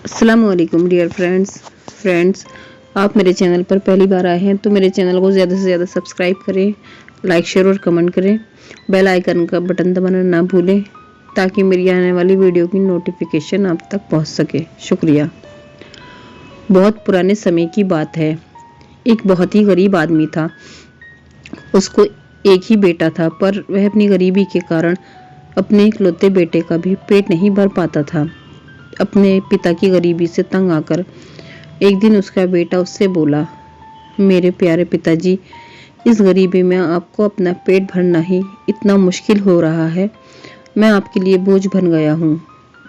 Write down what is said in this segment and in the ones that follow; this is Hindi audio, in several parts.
अस्सलामुअलैकुम डियर फ्रेंड्स, आप मेरे चैनल पर पहली बार आए हैं तो मेरे चैनल को ज़्यादा से ज़्यादा सब्सक्राइब करें, लाइक शेयर और कमेंट करें। बेल आइकन का बटन दबाना ना भूलें ताकि मेरी आने वाली वीडियो की नोटिफिकेशन आप तक पहुंच सके। शुक्रिया। बहुत पुराने समय की बात है। एक बहुत ही गरीब आदमी था। उसको एक ही बेटा था, पर वह अपनी गरीबी के कारण अपने इकलौते बेटे का भी पेट नहीं भर पाता था। अपने पिता की गरीबी से तंग आकर एक दिन उसका बेटा उससे बोला, मेरे प्यारे पिताजी, इस गरीबी में आपको अपना पेट भरना ही इतना मुश्किल हो रहा है। मैं आपके लिए बोझ बन गया हूँ।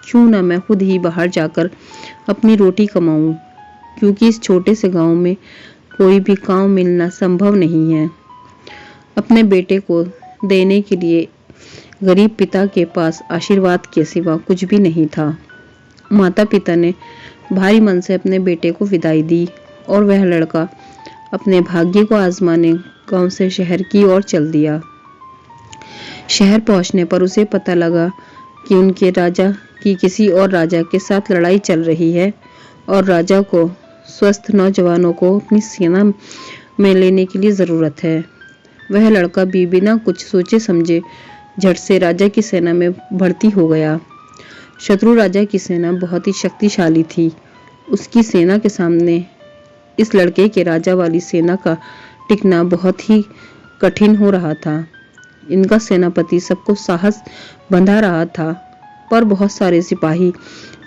क्यों ना मैं खुद ही बाहर जाकर अपनी रोटी कमाऊं, क्योंकि इस छोटे से गांव में कोई भी काम मिलना संभव नहीं है। अपने बेटे को देने के लिए गरीब पिता के पास आशीर्वाद के सिवा कुछ भी नहीं था। माता पिता ने भारी मन से अपने बेटे को विदाई दी और वह लड़का अपने भाग्य को आजमाने गांव से शहर की ओर चल दिया। शहर पहुंचने पर उसे पता लगा कि उनके राजा की किसी और राजा के साथ लड़ाई चल रही है और राजा को स्वस्थ नौजवानों को अपनी सेना में लेने के लिए ज़रूरत है। वह लड़का भी बिना कुछ सोचे समझे झट से राजा की सेना में भर्ती हो गया। शत्रु राजा की सेना बहुत ही शक्तिशाली थी। उसकी सेना के सामने इस लड़के के राजा वाली सेना का टिकना बहुत ही कठिन हो रहा था। इनका सेनापति सबको साहस बंधा रहा था, पर बहुत सारे सिपाही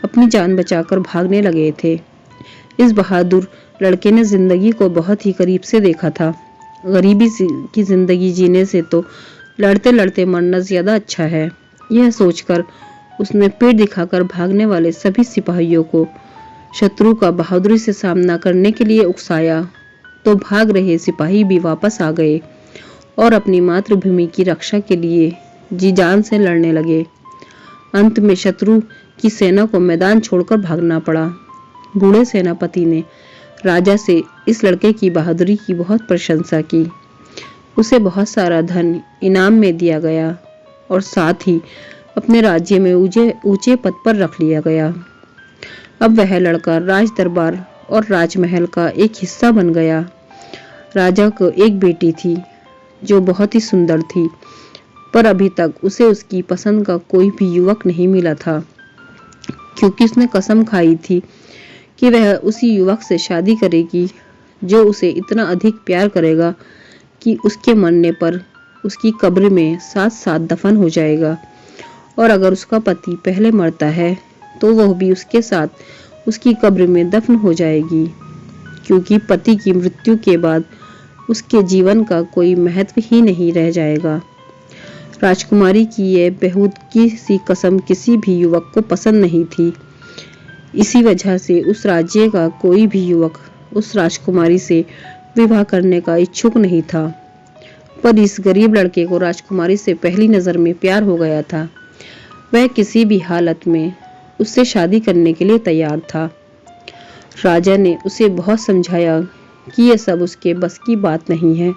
अपनी जान बचाकर भागने लगे थे। इस बहादुर लड़के ने जिंदगी को बहुत ही करीब से देखा था। गरीबी की जिंदगी जीने से तो लड़ते लड़ते मरना ज्यादा अच्छा है। यह सोचकर उसने पेट दिखाकर भागने वाले सभी सिपाहियों को शत्रु का बहादुरी से सामना करने के लिए उकसाया, तो भाग रहे सिपाही भी वापस आ गए और अपनी मातृभूमि की रक्षा के लिए जी जान से लड़ने लगे। अंत में शत्रु की सेना को मैदान छोड़कर भागना पड़ा। बूढ़े सेनापति ने राजा से इस लड़के की बहादुरी की बहुत प्रशंसा की। उसे बहुत सारा धन इनाम में दिया गया और साथ ही अपने राज्य में ऊंचे पद पर रख लिया गया। अब वह लड़का राज दरबार और राजमहल का एक हिस्सा बन गया। राजा को एक बेटी थी जो बहुत ही सुंदर थी, पर अभी तक उसे उसकी पसंद का कोई भी युवक नहीं मिला था, क्योंकि उसने कसम खाई थी कि वह उसी युवक से शादी करेगी जो उसे इतना अधिक प्यार करेगा कि उसके मरने पर उसकी कब्र में साथ साथ दफन हो जाएगा, और अगर उसका पति पहले मरता है तो वह भी उसके साथ उसकी कब्र में दफन हो जाएगी, क्योंकि पति की मृत्यु के बाद उसके जीवन का कोई महत्व ही नहीं रह जाएगा। राजकुमारी की यह बेहूदगी सी कसम किसी भी युवक को पसंद नहीं थी। इसी वजह से उस राज्य का कोई भी युवक उस राजकुमारी से विवाह करने का इच्छुक नहीं था। पर इस गरीब लड़के को राजकुमारी से पहली नजर में प्यार हो गया था। वह किसी भी हालत में उससे शादी करने के लिए तैयार था। राजा ने उसे बहुत समझाया कि यह सब उसके बस की बात नहीं है।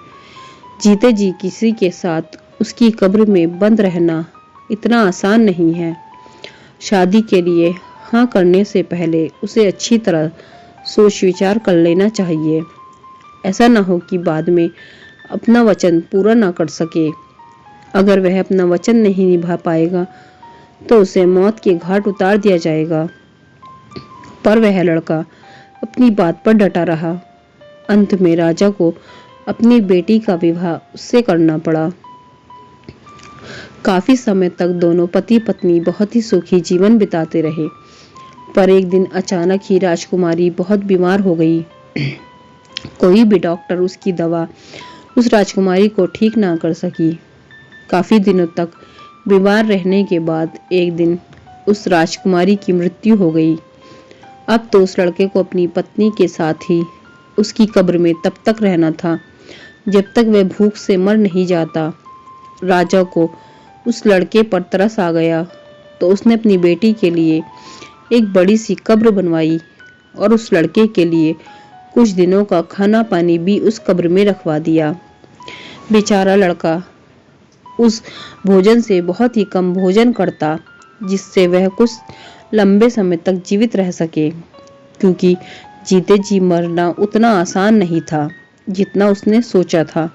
जीते जी किसी के साथ उसकी कब्र में बंद रहना इतना आसान नहीं है। शादी के लिए हाँ करने से पहले उसे अच्छी तरह सोच विचार कर लेना चाहिए। ऐसा ना हो कि बाद में अपना वचन पूरा ना कर सके। अगर वह अपना वचन नहीं निभा पाएगा तो उसे मौत के घाट उतार दिया जाएगा। पर वह लड़का अपनी बात पर डटा रहा। अंत में राजा को अपनी बेटी का विवाह उससे करना पड़ा। काफी समय तक दोनों पति पत्नी बहुत ही सुखी जीवन बिताते रहे, पर एक दिन अचानक ही राजकुमारी बहुत बीमार हो गई। कोई भी डॉक्टर उसकी दवा उस राजकुमारी को ठीक ना कर सकी। काफी दिनों तक बीमार रहने के बाद एक दिन उस राजकुमारी की मृत्यु हो गई। अब तो उस लड़के को अपनी पत्नी के साथ ही उसकी कब्र में तब तक रहना था जब तक वह भूख से मर नहीं जाता। राजा को उस लड़के पर तरस आ गया, तो उसने अपनी बेटी के लिए एक बड़ी सी कब्र बनवाई और उस लड़के के लिए कुछ दिनों का खाना पानी भी उस कब्र में रखवा दिया। बेचारा लड़का उस भोजन से बहुत ही कम भोजन करता, जिससे वह कुछ लंबे समय तक जीवित रह सके, क्योंकि जीते जी मरना उतना आसान नहीं था जितना उसने सोचा था।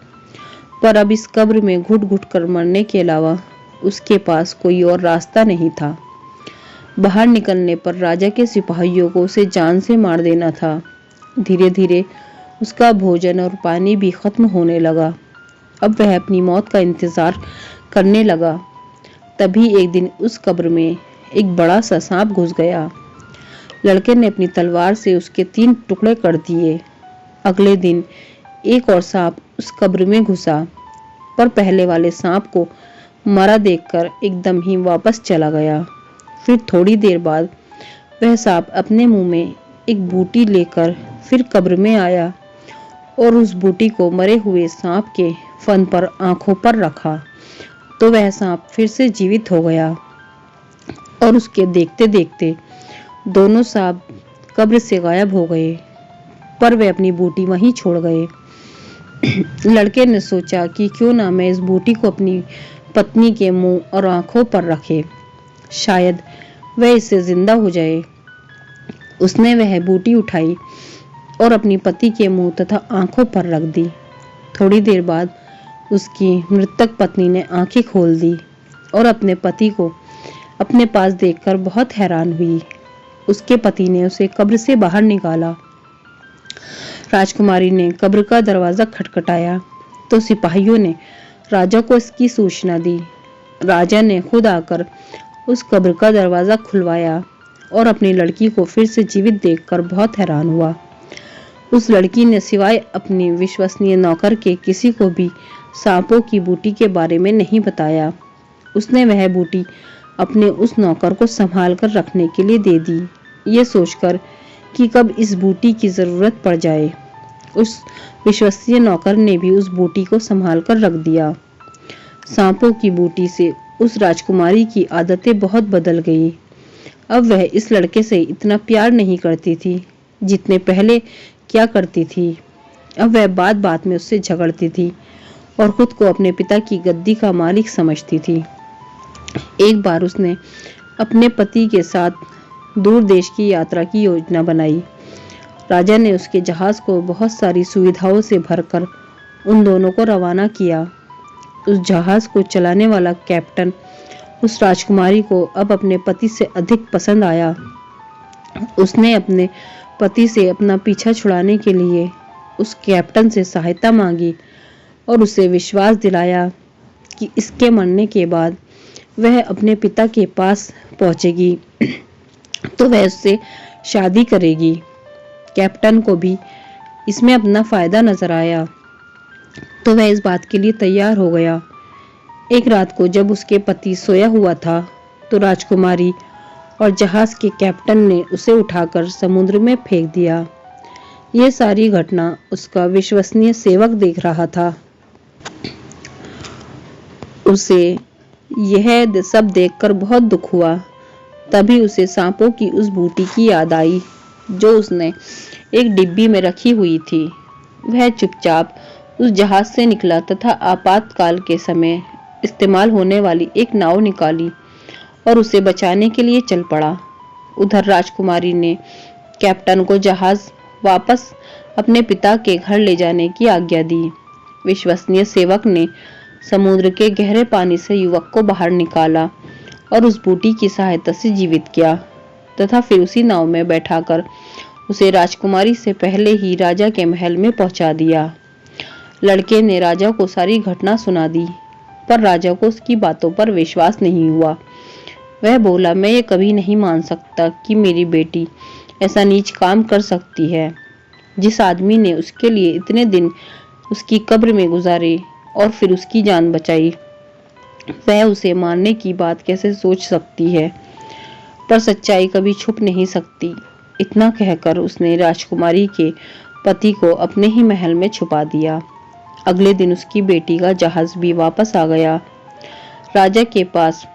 पर अब इस कब्र में घुट-घुट कर मरने के अलावा उसके पास कोई और रास्ता नहीं था। बाहर निकलने पर राजा के सिपाहियों को उसे जान से मार देना था। धीरे-धीरे उसका भोजन और पानी भी खत्म होने लगा। अब वह अपनी मौत का इंतजार करने लगा। तभी एक दिन उस कब्र में एक बड़ा सा सांप घुस गया। लड़के ने अपनी तलवार से उसके 3 टुकड़े कर दिए। अगले दिन एक और सांप उस कब्र में घुसा, पर पहले वाले सांप को मरा देखकर एकदम ही वापस चला गया। फिर थोड़ी देर बाद वह सांप अपने मुंह में एक बूटी लेकर फिर कब्र में आया और उस बूटी को मरे हुए सांप के फन पर आंखों पर रखा, तो वह सांप फिर से जीवित हो गया और उसके देखते देखते दोनों सांप कब्र से गायब हो गए, पर वे अपनी बूटी वहीं छोड़ गए। लड़के ने सोचा कि क्यों ना मैं इस बूटी को अपनी पत्नी के मुंह और आंखों पर रखे, शायद वह इससे जिंदा हो जाए। उसने वह बूटी उठाई और अपनी पति के मुंह तथा आंखों पर रख दी। थोड़ी देर बाद उसकी मृतक पत्नी ने आंखें खोल दी और अपने पति को अपने पास देखकर बहुत हैरान हुई। उसके पति ने उसे कब्र से बाहर निकाला। राजकुमारी ने कब्र का दरवाजा खटखटाया तो सिपाहियों ने राजा को इसकी सूचना दी। राजा ने खुद आकर उस कब्र का दरवाजा खुलवाया और अपनी लड़की को फिर से जीवित देखकर बहुत हैरान हुआ। उस लड़की ने सिवाय अपनी विश्वसनीय नौकर के किसी को भी सांपों की बूटी के बारे में नहीं बताया। उसने वह बूटी अपने उस नौकर को संभाल कर रखने के लिए दे दी, ये सोचकर कि कब इस बूटी की जरूरत पड़ जाए। उस विश्वसनीय नौकर ने भी उस बूटी को संभाल कर रख दिया। सांपों की बूटी से उस राजकुमारी की आदतें बहुत बदल गई। अब वह इस लड़के से इतना प्यार नहीं करती थी जितने पहले क्या करती थी। अब वह बात बात में उससे झगड़ती थी और खुद को अपने पिता की गद्दी का मालिक समझती थी। एक बार उसने अपने पति के साथ दूर देश की यात्रा की योजना बनाई। राजा ने उसके जहाज को बहुत सारी सुविधाओं से भरकर उन दोनों को रवाना किया। उस जहाज को चलाने वाला कैप्टन उस राजकुमारी को अब अपने पति से अधिक पसंद आया। उसने अपने पति से अपना पीछा छुड़ाने के लिए उस कैप्टन से सहायता मांगी और उसे विश्वास दिलाया कि इसके मरने के बाद वह अपने पिता के पास पहुंचेगी तो वह उससे शादी करेगी। कैप्टन को भी इसमें अपना फायदा नजर आया, तो वह इस बात के लिए तैयार हो गया। एक रात को जब उसके पति सोया हुआ था तो राजकुमारी और जहाज के कैप्टन ने उसे उठाकर समुद्र में फेंक दिया। ये सारी घटना उसका विश्वसनीय सेवक देख रहा था। उसे यह सब देखकर बहुत दुख हुआ। तभी उसे सांपों की उस बूटी की याद आई जो उसने एक डिब्बी में रखी हुई थी। वह चुपचाप उस जहाज से निकला तथा आपातकाल के समय इस्तेमाल होने वाली एक नाव निकाली और उसे बचाने के लिए चल पड़ा। उधर राजकुमारी ने कैप्टन को जहाज वापस अपने पिता के घर ले जाने की आज्ञा दी। विश्वसनीय सेवक ने समुद्र के गहरे पानी से युवक को बाहर निकाला और उस बूटी की सहायता से जीवित किया तथा फिर उसी नाव में बैठाकर उसे राजकुमारी से पहले ही राजा के महल में पहुंचा दिया। लड़के ने राजा को सारी घटना सुना दी, पर राजा को उसकी बातों पर विश्वास नहीं हुआ। वह बोला, मैं ये कभी नहीं मान सकता कि मेरी बेटी ऐसा नीच काम कर सकती है। जिस आदमी ने उसके लिए इतने दिन उसकी कब्र में गुजारे और फिर उसकी जान बचाई, वह उसे मारने की बात कैसे सोच सकती है। पर सच्चाई कभी छुप नहीं सकती। इतना कहकर उसने राजकुमारी के पति को अपने ही महल में छुपा दिया। अगले दिन उसकी बेटी का जहाज भी वापस आ गया। राजा के पास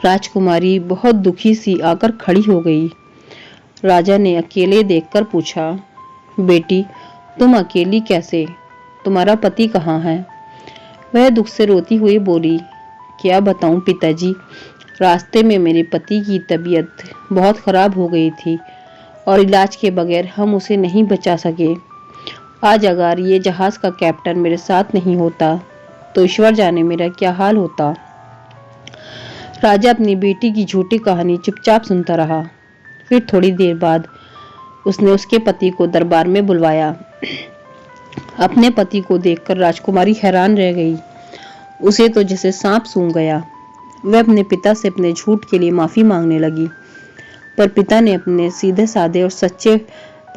राजकुमारी बहुत दुखी सी आकर खड़ी हो गई। राजा ने अकेले देखकर पूछा, बेटी तुम अकेली कैसे? तुम्हारा पति कहाँ है? वह दुख से रोती हुई बोली, क्या बताऊं पिताजी, रास्ते में मेरे पति की तबीयत बहुत खराब हो गई थी और इलाज के बगैर हम उसे नहीं बचा सके। आज अगर ये जहाज का कैप्टन मेरे साथ नहीं होता तो ईश्वर जाने मेरा क्या हाल होता। राजा अपनी बेटी की झूठी कहानी चुपचाप सुनता रहा। फिर थोड़ी देर बाद उसने उसके पति को दरबार में बुलवाया। अपने पति को देखकर राजकुमारी हैरान रह गई। उसे तो जैसे सांप सूंघ गया। वह अपने पिता से अपने झूठ के लिए माफी मांगने लगी, पर पिता ने अपने सीधे साधे और सच्चे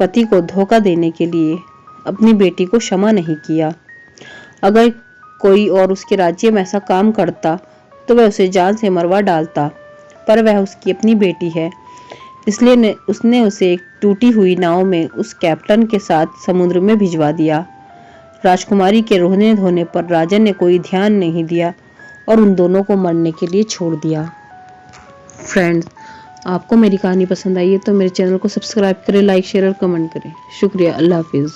पति को धोखा देने के लिए अपनी बेटी को क्षमा नहीं किया। अगर कोई और उसके राज्य में ऐसा काम करता तो वह उसे जान से मरवा डालता, पर वह उसकी अपनी बेटी है, इसलिए उसने उसे एक टूटी हुई नाव में उस कैप्टन के साथ समुद्र में भिजवा दिया। राजकुमारी के रोने धोने पर राजा ने कोई ध्यान नहीं दिया और उन दोनों को मरने के लिए छोड़ दिया। फ्रेंड्स, आपको मेरी कहानी पसंद आई है तो मेरे चैनल को सब्सक्राइब करें, लाइक शेयर और कमेंट करें। शुक्रिया। अल्लाह हाफिज।